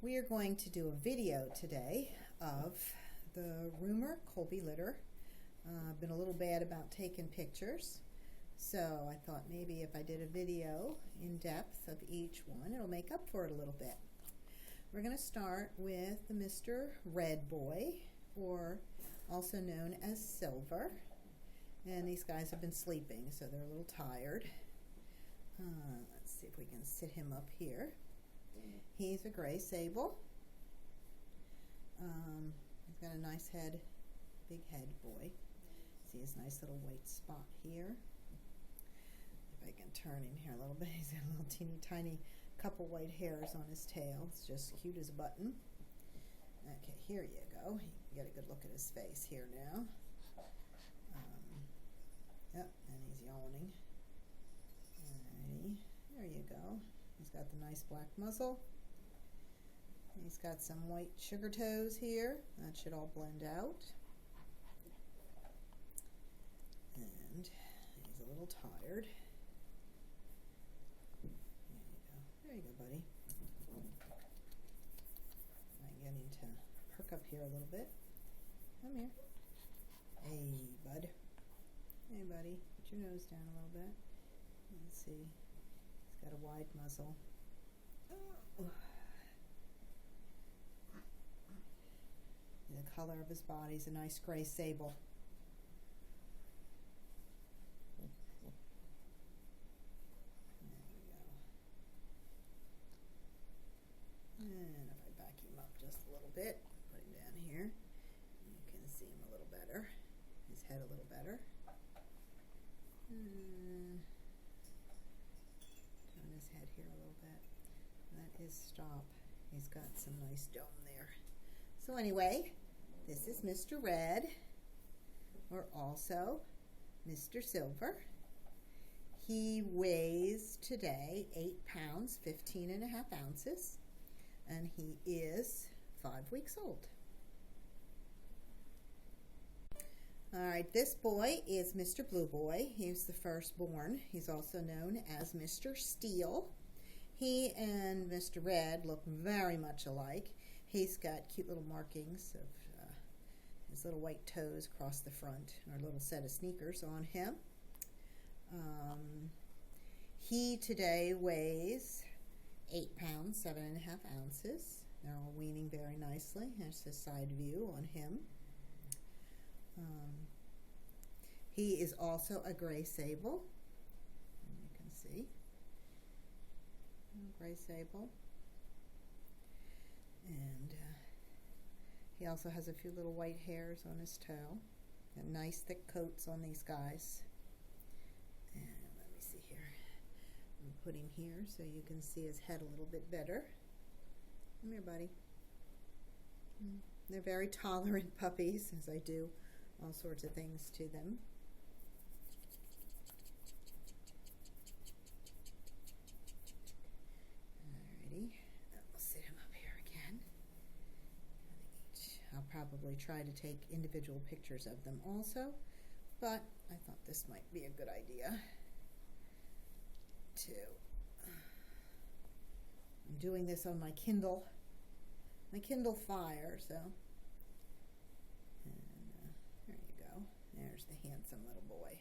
We are going to do a video today of the Roomer Colby litter. I've been a little bad about taking pictures, so I thought maybe if I did a video in depth of each one, it'll make up for it a little bit. We're going to start with the Mr. Red Boy, or also known as Silver. And these guys have been sleeping, so they're a little tired. Let's see if we can sit him up here. He's a gray sable. He's got a nice head, big head boy. See his nice little white spot here. If I can turn him here a little bit, he's got a little teeny tiny couple white hairs on his tail. It's just cute as a button. Okay, here you go. You get a good look at his face here now. Yep, and he's yawning. Alrighty, there you go. He's got the nice black muzzle. He's got some white sugar toes here. That should all blend out. And he's a little tired. There you go. There you go, buddy. I'm getting to perk up here a little bit. Come here. Hey, bud. Hey, buddy. Put your nose down a little bit. Let's see. He's got a wide muzzle. Oh. The color of his body is a nice gray sable. There we go. And if I back him up just a little bit, put him down here, you can see him a little better. His head a little better. Turn his head here a little bit. That is stop. He's got some nice dome there. So anyway, this is Mr. Red, or also Mr. Silver. He weighs today 8 pounds, 15 and a half ounces, and he is 5 weeks old. All right, this boy is Mr. Blue Boy. He's the firstborn. He's also known as Mr. Steel. He and Mr. Red look very much alike. He's got cute little markings of his little white toes across the front, or a little set of sneakers on him. He today weighs 8 pounds, 7 and a half ounces. They're all weaning very nicely. Here's the side view on him. He is also a gray sable. And you can see. Gray sable. And he also has a few little white hairs on his tail. Got nice thick coats on these guys. And let me see here. I'm going to put him here so you can see his head a little bit better. Come here, buddy. They're very tolerant puppies, as I do all sorts of things to them. Alrighty. We'll sit him up here again. I'll probably try to take individual pictures of them also, but I thought this might be a good idea too. I'm doing this on my Kindle Fire, so there you go. There's the handsome little boy.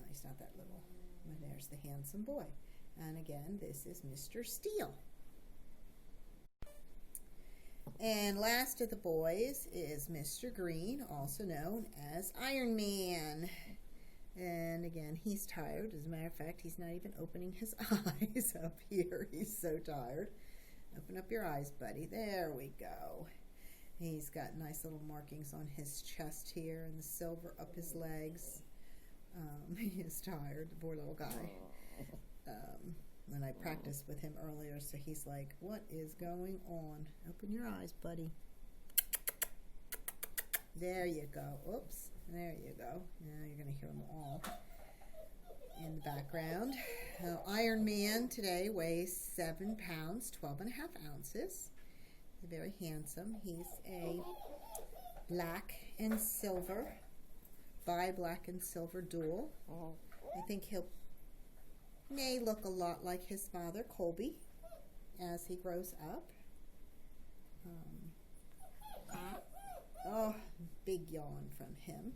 He's not that little, but there's the handsome boy. And again, this is Mr. Steel. And last of the boys is Mr. Green, also known as Iron Man. And again, he's tired. As a matter of fact, he's not even opening his eyes up here. He's so tired. Open up your eyes, buddy. There we go. He's got nice little markings on his chest here and the silver up his legs. He is tired, the poor little guy. When I practiced with him earlier, so he's like, what is going on? Open your eyes, buddy. There you go. Oops. There you go. Now you're going to hear them all in the background. Iron Man today weighs 7 pounds, 12 and a half ounces. He's very handsome. He's a black and silver, black and silver dual. I think he'll may look a lot like his father, Colby. as he grows up. Oh, big yawn from him.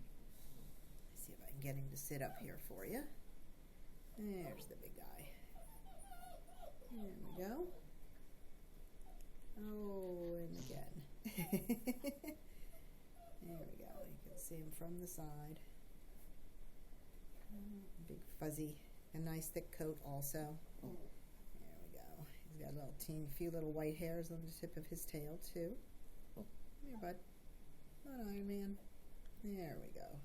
Let's see if I can get him to sit up here for you. There's the big guy. There we go. Oh, and again. There we go. You can see him from the side. Big fuzzy, a nice thick coat also. There we go. He's got a few little white hairs on the tip of his tail too. Here, bud. Come on, Iron Man. There we go.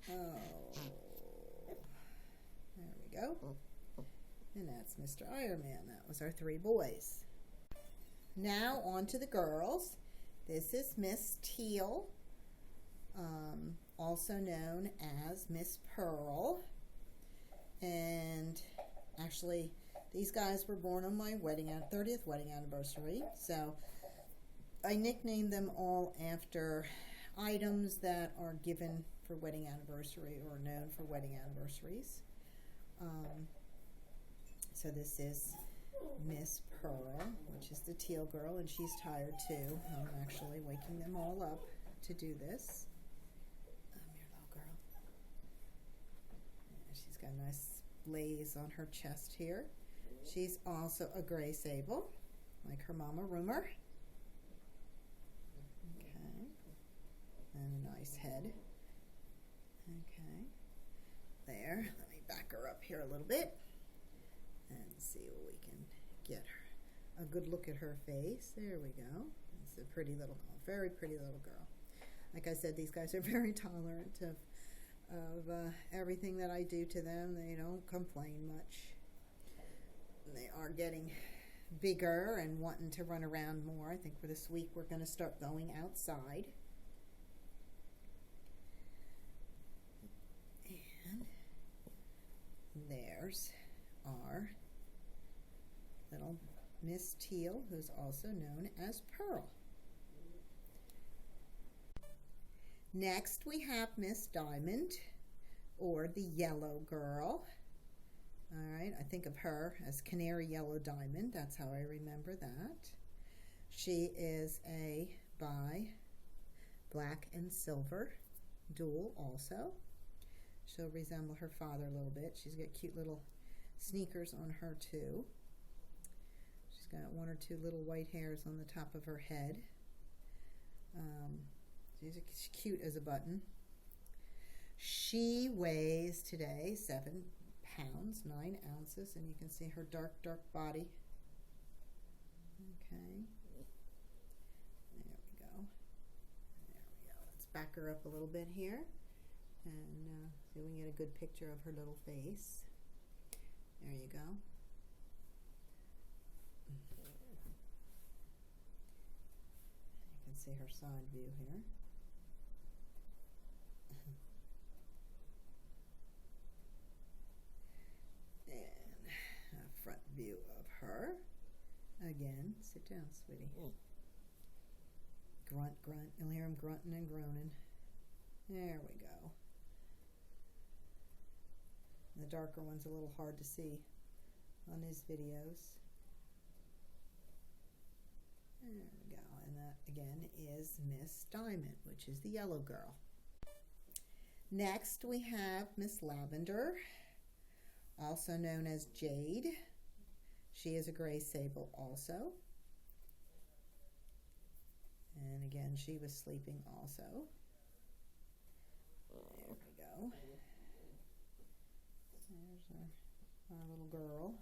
Oh. There we go. And that's Mr. Iron Man. That was our 3 boys. Now on to the girls. This is Miss Teal, also known as Miss Pearl. And actually, these guys were born on my 30th wedding anniversary. So I nicknamed them all after items that are given for wedding anniversary or known for wedding anniversaries. So this is Miss Pearl, which is the teal girl, and she's tired too. I'm actually waking them all up to do this. Your little girl. Yeah, she's got a nice blaze on her chest here. She's also a gray sable, like her mama Rumor. Okay. And a nice head. Okay. There. Let me back her up here a little bit and see what we can get her. A good look at her face. There we go. It's a pretty little, very pretty little girl. Like I said, these guys are very tolerant of everything that I do to them. They don't complain much. They are getting bigger and wanting to run around more. I think for this week we're going to start going outside. And there's our little Miss Teal, who's also known as Pearl. Next we have Miss Diamond, or the Yellow Girl. All right, I think of her as Canary Yellow Diamond. That's how I remember that. She is a bi black and silver dual also. She'll resemble her father a little bit. She's got cute little sneakers on her too. She's got 1 or 2 little white hairs on the top of her head. She's cute as a button. She weighs today 7 pounds, 9 ounces, and you can see her dark body. Okay. There we go. There we go. Let's back her up a little bit here and see if we can get a good picture of her little face. There you go. You can see her side view here. And a front view of her. Again, sit down, sweetie. Grunt, grunt. You'll hear him grunting and groaning. There we go. The darker one's a little hard to see on these videos. There we go. And that, again, is Miss Diamond, which is the yellow girl. Next, we have Miss Lavender, also known as Jade. She is a gray sable also. And again, she was sleeping also. There we go. There's our little girl.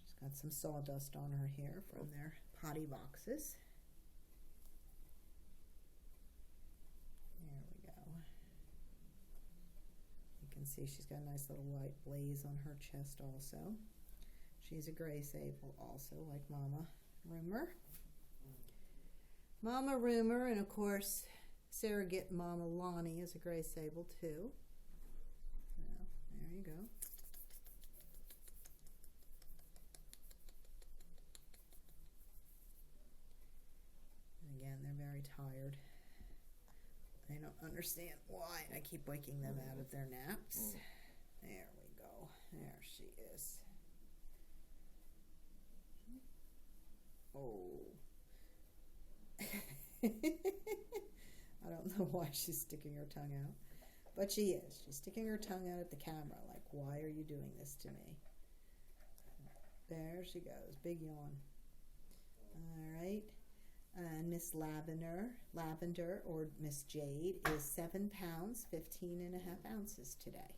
She's got some sawdust on her hair from their potty boxes. There we go. You can see she's got a nice little white blaze on her chest also. She's a gray sable also, like Mama Rumor. Mama Rumor, and of course, surrogate Mama Lonnie is a gray sable too. So, there you go. And again, they're very tired. I don't understand why I keep waking them out of their naps. There we go. Oh. I don't know why she's sticking her tongue out, but she is. She's sticking her tongue out at the camera, like, why are you doing this to me? There she goes, big yawn. All right, and Miss Lavender, or Miss Jade, is 7 pounds, 15.5 ounces today.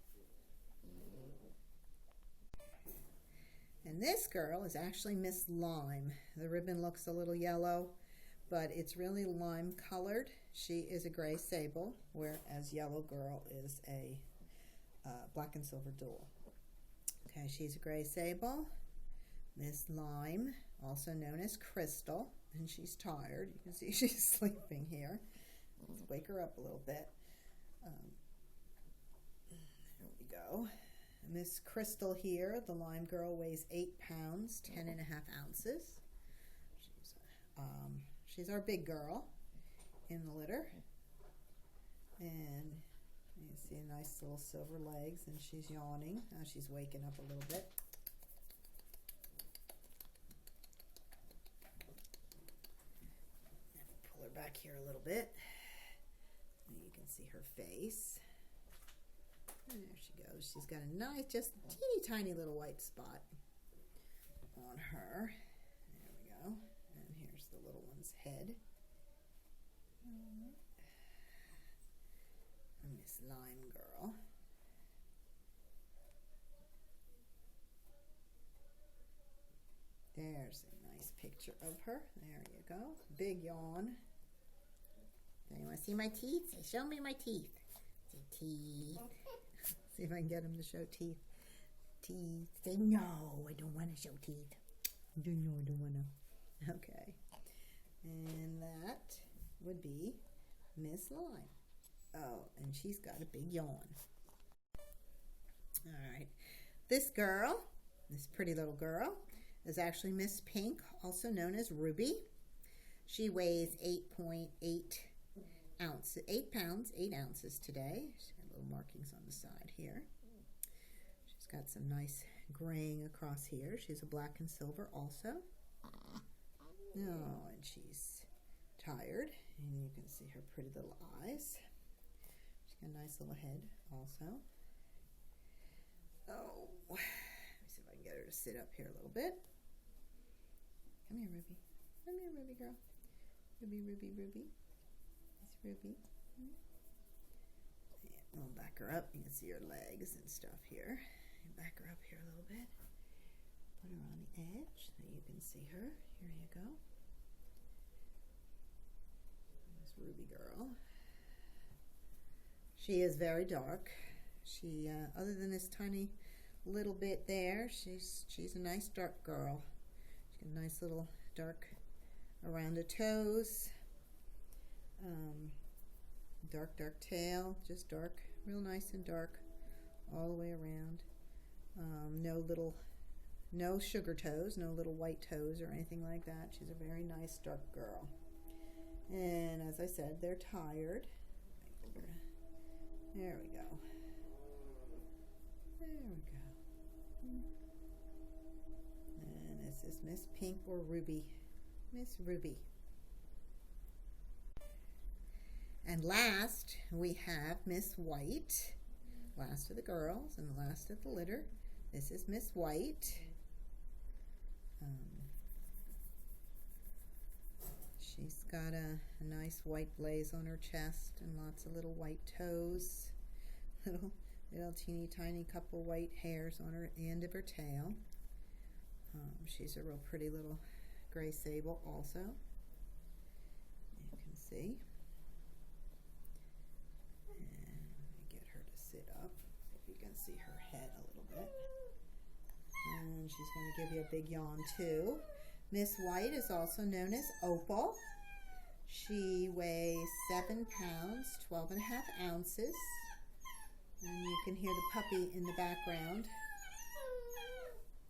And this girl is actually Miss Lime. The ribbon looks a little yellow, but it's really lime colored. She is a gray sable, whereas Yellow Girl is a black and silver dual. Okay, she's a gray sable. Miss Lime, also known as Crystal, and she's tired. You can see she's sleeping here. Let's wake her up a little bit. There we go. Miss Crystal here, the Lime Girl, weighs 8 pounds, 10.5 ounces. She's our big girl in the litter. And you see nice little silver legs, and she's yawning. Now she's waking up a little bit. Pull her back here a little bit. And you can see her face. And there she goes. She's got a nice, just teeny tiny little white spot on her. There we go. And here's the little one's head. Miss Lime Girl. There's a nice picture of her. There you go. Big yawn. Now you want to see my teeth? Say, show me my teeth. Say teeth. See if I can get him to show teeth. Teeth. Say no, I don't want to show teeth. No, I don't want to. Okay. And that would be Miss Lime. Oh, and she's got a big yawn. All right. This girl, this pretty little girl, is actually Miss Pink, also known as Ruby. She weighs 8.8 ounces, 8 pounds, 8 ounces today. She's got little markings on the side here. She's got some nice graying across here. She's a black and silver also. Oh, and she's tired, and you can see her pretty little eyes. She's got a nice little head also. Oh, let me see if I can get her to sit up here a little bit. Come here, Ruby. Come here, Ruby girl. Ruby, Ruby, Ruby. It's Ruby. Yeah, we'll back her up. You can see her legs and stuff here. And back her up here a little bit. Put her on the edge so you can see her. Here you go. There's Ruby girl. She is very dark. She, other than this tiny little bit there, she's a nice dark girl. She's got a nice little dark around the toes. Dark tail, just dark, real nice and dark all the way around. No sugar toes, no little white toes or anything like that. She's a very nice dark girl. And as I said, they're tired. There we go. There we go. And this is Miss Pink or Ruby. Miss Ruby. And last, we have Miss White. Last of the girls and the last of the litter. This is Miss White. She's got a nice white blaze on her chest and lots of little white toes. Little teeny tiny couple white hairs on her at the end of her tail. She's a real pretty little gray sable also. You can see. And let me get her to sit up. If you can see her head a little bit. And she's going to give you a big yawn too. Miss White is also known as Opal. She weighs 7 pounds, 12.5 ounces. And you can hear the puppy in the background.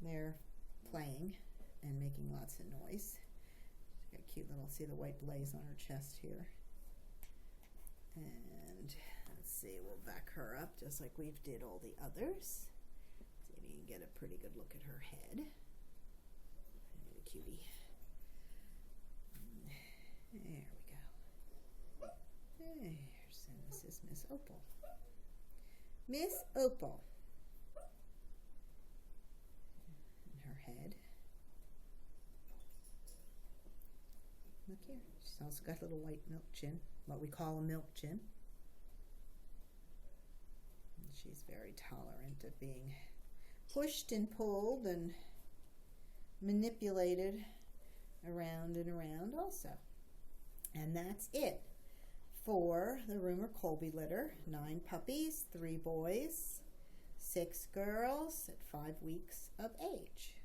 They're playing and making lots of noise. She's got a cute little, see the white blaze on her chest here. And let's see, we'll back her up just like we've did all the others. See if you can get a pretty good look at her head. And a cutie. There we go. There's, and this is Miss Opal. Miss Opal. And her head. Look here. She's also got a little white milk chin, what we call a milk chin. And she's very tolerant of being pushed and pulled and manipulated around and around also. And that's it for the Rumor Colby litter. 9 puppies, 3 boys, 6 girls at 5 weeks of age.